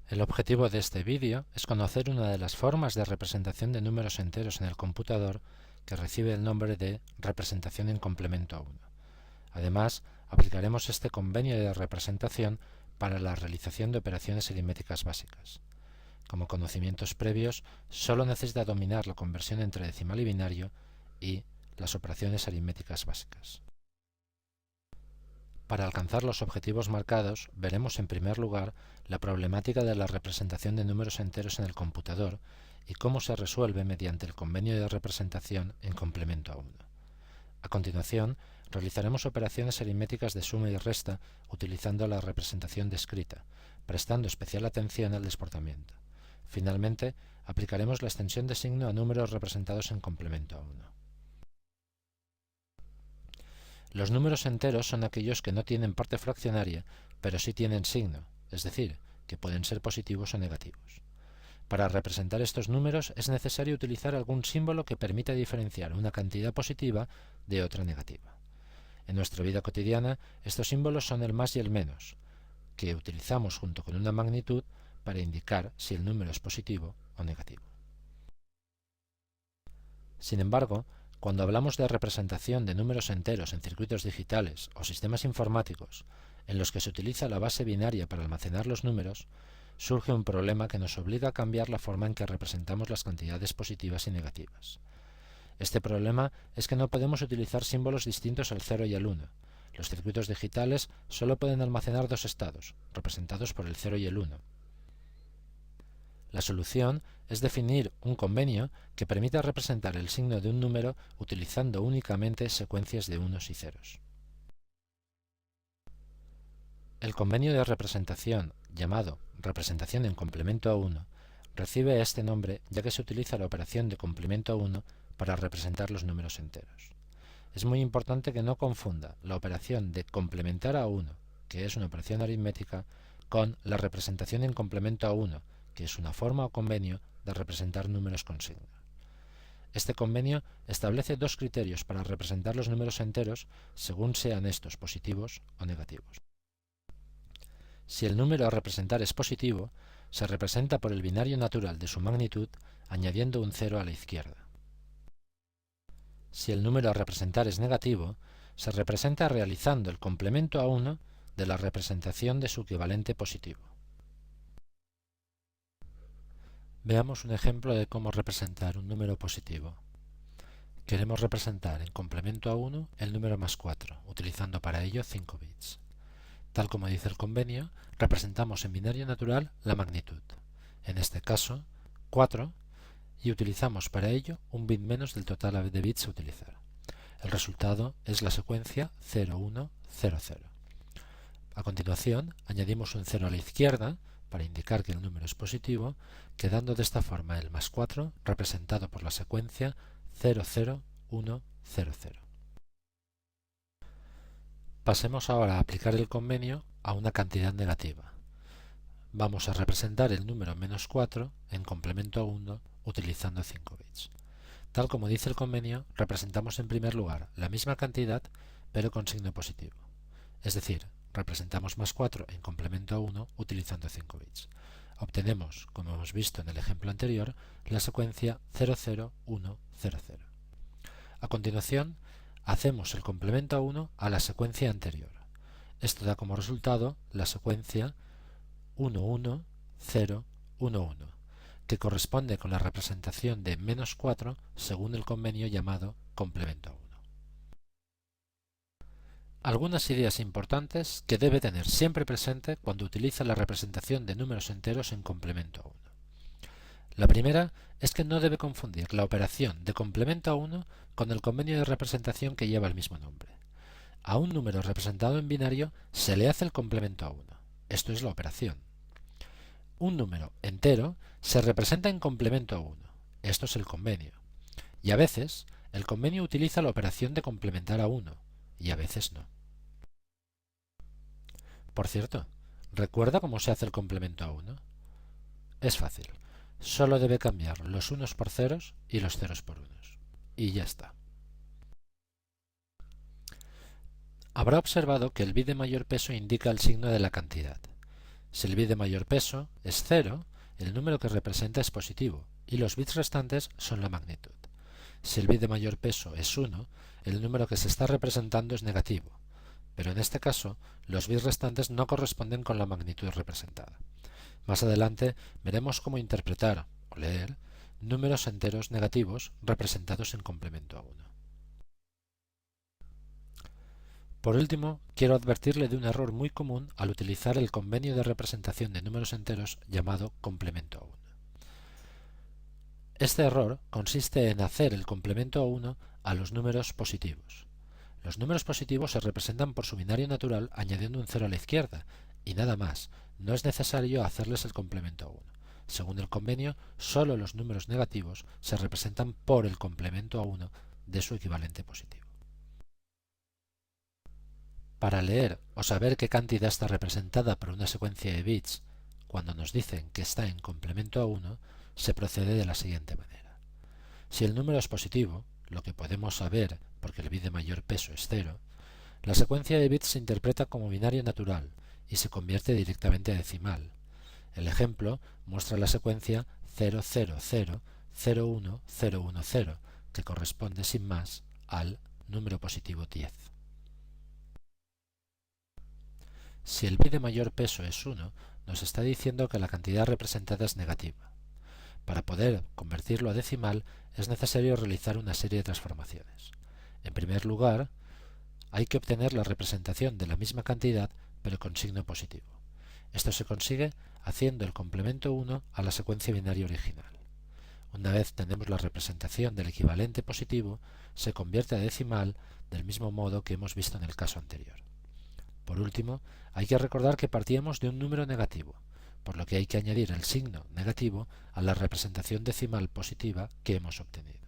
El objetivo de este vídeo es conocer una de las formas de representación de números enteros en el computador que recibe el nombre de representación en complemento a 1. Además, aplicaremos este convenio de representación para la realización de operaciones aritméticas básicas. Como conocimientos previos, solo necesita dominar la conversión entre decimal y binario y las operaciones aritméticas básicas. Para alcanzar los objetivos marcados, veremos en primer lugar la problemática de la representación de números enteros en el computador y cómo se resuelve mediante el convenio de representación en complemento a 1. A continuación, realizaremos operaciones aritméticas de suma y resta utilizando la representación descrita, prestando especial atención al desbordamiento. Finalmente, aplicaremos la extensión de signo a números representados en complemento a 1. Los números enteros son aquellos que no tienen parte fraccionaria, pero sí tienen signo, es decir, que pueden ser positivos o negativos. Para representar estos números es necesario utilizar algún símbolo que permita diferenciar una cantidad positiva de otra negativa. En nuestra vida cotidiana, estos símbolos son el más y el menos, que utilizamos junto con una magnitud para indicar si el número es positivo o negativo. Sin embargo, cuando hablamos de representación de números enteros en circuitos digitales o sistemas informáticos en los que se utiliza la base binaria para almacenar los números, surge un problema que nos obliga a cambiar la forma en que representamos las cantidades positivas y negativas. Este problema es que no podemos utilizar símbolos distintos al 0 y al 1. Los circuitos digitales solo pueden almacenar dos estados, representados por el 0 y el 1. La solución es definir un convenio que permita representar el signo de un número utilizando únicamente secuencias de unos y ceros. El convenio de representación, llamado representación en complemento a 1, recibe este nombre ya que se utiliza la operación de complemento a 1 para representar los números enteros. Es muy importante que no confunda la operación de complementar a 1, que es una operación aritmética, con la representación en complemento a 1, que es una forma o convenio de representar números con signo. Este convenio establece dos criterios para representar los números enteros según sean estos positivos o negativos. Si el número a representar es positivo, se representa por el binario natural de su magnitud añadiendo un 0 a la izquierda. Si el número a representar es negativo, se representa realizando el complemento a 1 de la representación de su equivalente positivo. Veamos un ejemplo de cómo representar un número positivo. Queremos representar en complemento a 1 el número más 4, utilizando para ello 5 bits. Tal como dice el convenio, representamos en binario natural la magnitud, en este caso 4, y utilizamos para ello un bit menos del total de bits a utilizar. El resultado es la secuencia 0, 1, 0, 0. A continuación, añadimos un 0 a la izquierda para indicar que el número es positivo, quedando de esta forma el más 4 representado por la secuencia 0, 0, 1, 0, 0. Pasemos ahora a aplicar el convenio a una cantidad negativa. Vamos a representar el número menos 4 en complemento a 1 utilizando 5 bits. Tal como dice el convenio, representamos en primer lugar la misma cantidad pero con signo positivo. Es decir, representamos más 4 en complemento a 1 utilizando 5 bits. Obtenemos, como hemos visto en el ejemplo anterior, la secuencia 0, 0, 1, 0, 0. A continuación, hacemos el complemento a 1 a la secuencia anterior. Esto da como resultado la secuencia 1, 1, 0, 1, 1, que corresponde con la representación de menos 4 según el convenio llamado complemento a 1. Algunas ideas importantes que debe tener siempre presente cuando utiliza la representación de números enteros en complemento a 1. La primera es que no debe confundir la operación de complemento a 1 con el convenio de representación que lleva el mismo nombre. A un número representado en binario se le hace el complemento a 1. Esto es la operación. Un número entero se representa en complemento a 1. Esto es el convenio. Y a veces el convenio utiliza la operación de complementar a 1 y a veces no. Por cierto, ¿recuerda cómo se hace el complemento a 1? Es fácil. Solo debe cambiar los unos por ceros y los ceros por unos. Y ya está. Habrá observado que el bit de mayor peso indica el signo de la cantidad. Si el bit de mayor peso es 0, el número que representa es positivo y los bits restantes son la magnitud. Si el bit de mayor peso es 1, el número que se está representando es negativo, pero en este caso los bits restantes no corresponden con la magnitud representada. Más adelante veremos cómo interpretar o leer números enteros negativos representados en complemento a 1. Por último, quiero advertirle de un error muy común al utilizar el convenio de representación de números enteros llamado complemento a 1. Este error consiste en hacer el complemento a 1 a los números positivos. Los números positivos se representan por su binario natural añadiendo un 0 a la izquierda, y nada más, no es necesario hacerles el complemento a 1. Según el convenio, solo los números negativos se representan por el complemento a 1 de su equivalente positivo. Para leer o saber qué cantidad está representada por una secuencia de bits cuando nos dicen que está en complemento a 1, se procede de la siguiente manera. Si el número es positivo, lo que podemos saber porque el bit de mayor peso es 0, la secuencia de bits se interpreta como binario natural y se convierte directamente a decimal. El ejemplo muestra la secuencia 0000110, que corresponde sin más al número positivo 10. Si el bit de mayor peso es 1, nos está diciendo que la cantidad representada es negativa. Para poder convertirlo a decimal es necesario realizar una serie de transformaciones. En primer lugar, hay que obtener la representación de la misma cantidad pero con signo positivo. Esto se consigue haciendo el complemento 1 a la secuencia binaria original. Una vez tenemos la representación del equivalente positivo, se convierte a decimal del mismo modo que hemos visto en el caso anterior. Por último, hay que recordar que partíamos de un número negativo, por lo que hay que añadir el signo negativo a la representación decimal positiva que hemos obtenido.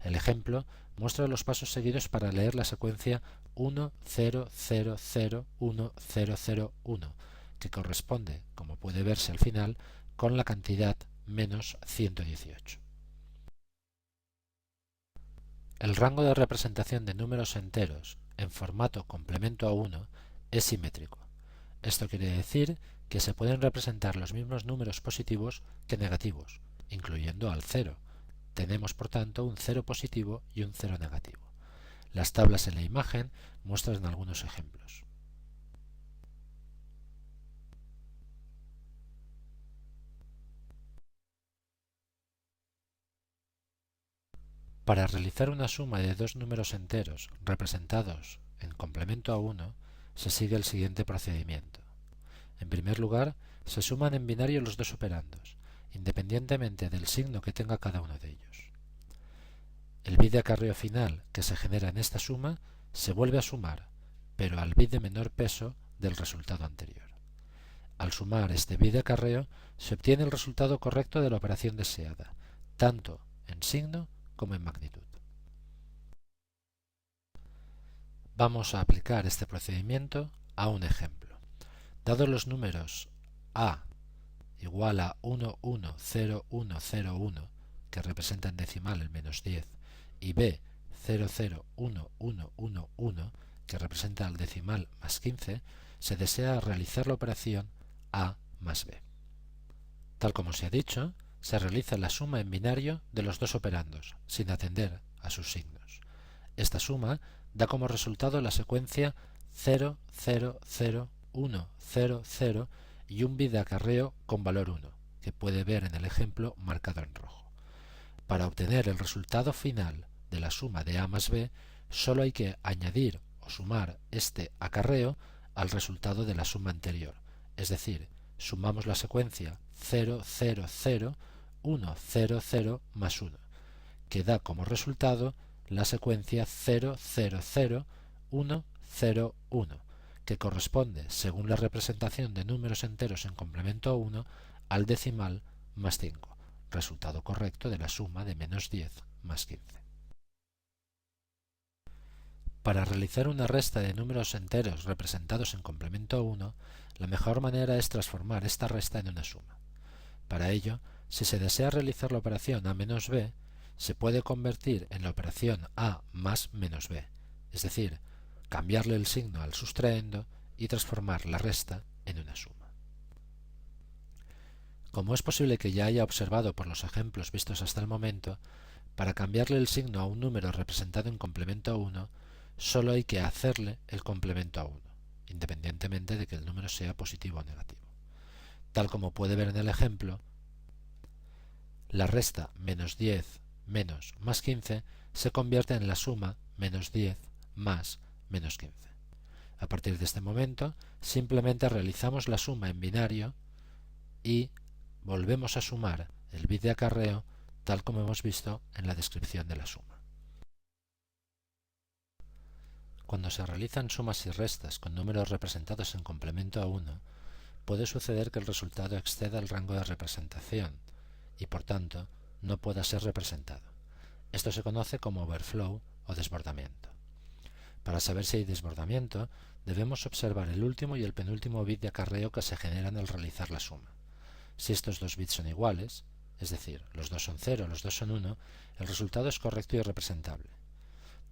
El ejemplo muestra los pasos seguidos para leer la secuencia 10001001, que corresponde, como puede verse al final, con la cantidad menos 118. El rango de representación de números enteros en formato complemento a 1 es simétrico. Esto quiere decir que se pueden representar los mismos números positivos que negativos, incluyendo al 0. Tenemos por tanto un 0 positivo y un 0 negativo. Las tablas en la imagen muestran algunos ejemplos. Para realizar una suma de dos números enteros representados en complemento a 1, se sigue el siguiente procedimiento. En primer lugar, se suman en binario los dos operandos, independientemente del signo que tenga cada uno de ellos. El bit de acarreo final que se genera en esta suma se vuelve a sumar, pero al bit de menor peso del resultado anterior. Al sumar este bit de acarreo, se obtiene el resultado correcto de la operación deseada, tanto en signo como en magnitud. Vamos a aplicar este procedimiento a un ejemplo. Dados los números a igual a 110101, que representa en decimal el menos 10, y b 001111, que representa el decimal más 15, se desea realizar la operación a más b. Tal como se ha dicho, se realiza la suma en binario de los dos operandos, sin atender a sus signos. Esta suma da como resultado la secuencia 000100 y un bit de acarreo con valor 1, que puede ver en el ejemplo marcado en rojo. Para obtener el resultado final de la suma de a más b, solo hay que añadir o sumar este acarreo al resultado de la suma anterior, es decir, sumamos la secuencia 000100 más 1, que da como resultado la secuencia 000101, que corresponde, según la representación de números enteros en complemento a 1, al decimal más 5, resultado correcto de la suma de menos 10 más 15. Para realizar una resta de números enteros representados en complemento a 1, la mejor manera es transformar esta resta en una suma. Para ello, si se desea realizar la operación a menos b, se puede convertir en la operación a más menos b, es decir, cambiarle el signo al sustraendo y transformar la resta en una suma. Como es posible que ya haya observado por los ejemplos vistos hasta el momento, para cambiarle el signo a un número representado en complemento a 1, solo hay que hacerle el complemento a 1, independientemente de que el número sea positivo o negativo. Tal como puede ver en el ejemplo, la resta menos 10 menos más 15 se convierte en la suma menos 10 más menos 15. A partir de este momento, simplemente realizamos la suma en binario y volvemos a sumar el bit de acarreo tal como hemos visto en la descripción de la suma. Cuando se realizan sumas y restas con números representados en complemento a 1, puede suceder que el resultado exceda el rango de representación y, por tanto, no pueda ser representado. Esto se conoce como overflow o desbordamiento. Para saber si hay desbordamiento, debemos observar el último y el penúltimo bit de acarreo que se generan al realizar la suma. Si estos dos bits son iguales, es decir, los dos son 0, los dos son 1, el resultado es correcto y representable.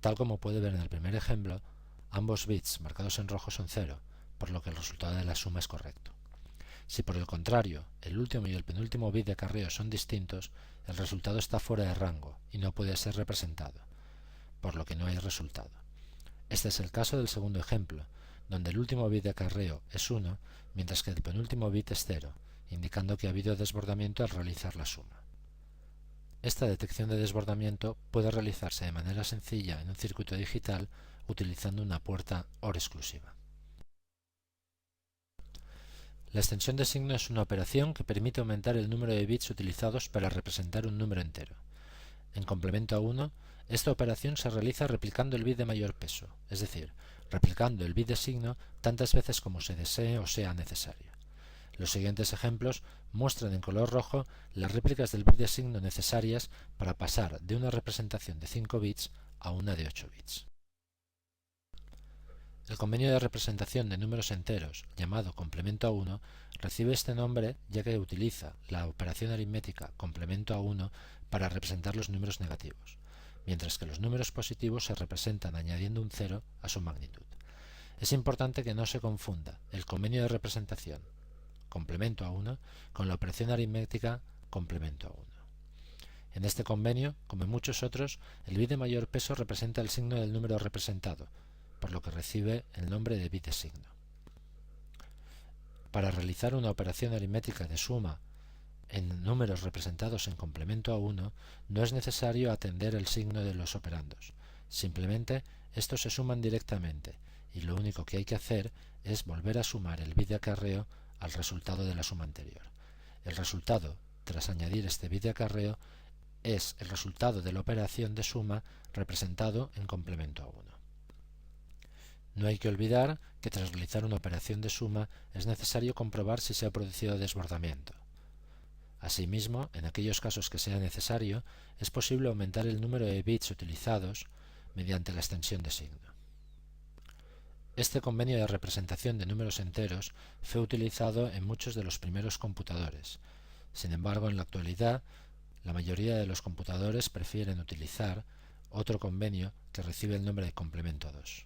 Tal como puede ver en el primer ejemplo, ambos bits marcados en rojo son 0, por lo que el resultado de la suma es correcto. Si por el contrario, el último y el penúltimo bit de acarreo son distintos, el resultado está fuera de rango y no puede ser representado, por lo que no hay resultado. Este es el caso del segundo ejemplo, donde el último bit de acarreo es 1, mientras que el penúltimo bit es 0, indicando que ha habido desbordamiento al realizar la suma. Esta detección de desbordamiento puede realizarse de manera sencilla en un circuito digital utilizando una puerta OR exclusiva. La extensión de signo es una operación que permite aumentar el número de bits utilizados para representar un número entero. En complemento a 1, esta operación se realiza replicando el bit de mayor peso, es decir, replicando el bit de signo tantas veces como se desee o sea necesario. Los siguientes ejemplos muestran en color rojo las réplicas del bit de signo necesarias para pasar de una representación de 5 bits a una de 8 bits. El convenio de representación de números enteros, llamado complemento a 1, recibe este nombre ya que utiliza la operación aritmética complemento a 1 para representar los números negativos, mientras que los números positivos se representan añadiendo un 0 a su magnitud. Es importante que no se confunda el convenio de representación complemento a 1 con la operación aritmética complemento a 1. En este convenio, como en muchos otros, el bit de mayor peso representa el signo del número representado, por lo que recibe el nombre de bit de signo. Para realizar una operación aritmética de suma en números representados en complemento a 1, no es necesario atender el signo de los operandos. Simplemente estos se suman directamente y lo único que hay que hacer es volver a sumar el bit de acarreo al resultado de la suma anterior. El resultado, tras añadir este bit de acarreo, es el resultado de la operación de suma representado en complemento a 1. No hay que olvidar que tras realizar una operación de suma es necesario comprobar si se ha producido desbordamiento. Asimismo, en aquellos casos que sea necesario, es posible aumentar el número de bits utilizados mediante la extensión de signo. Este convenio de representación de números enteros fue utilizado en muchos de los primeros computadores. Sin embargo, en la actualidad, la mayoría de los computadores prefieren utilizar otro convenio que recibe el nombre de complemento 2.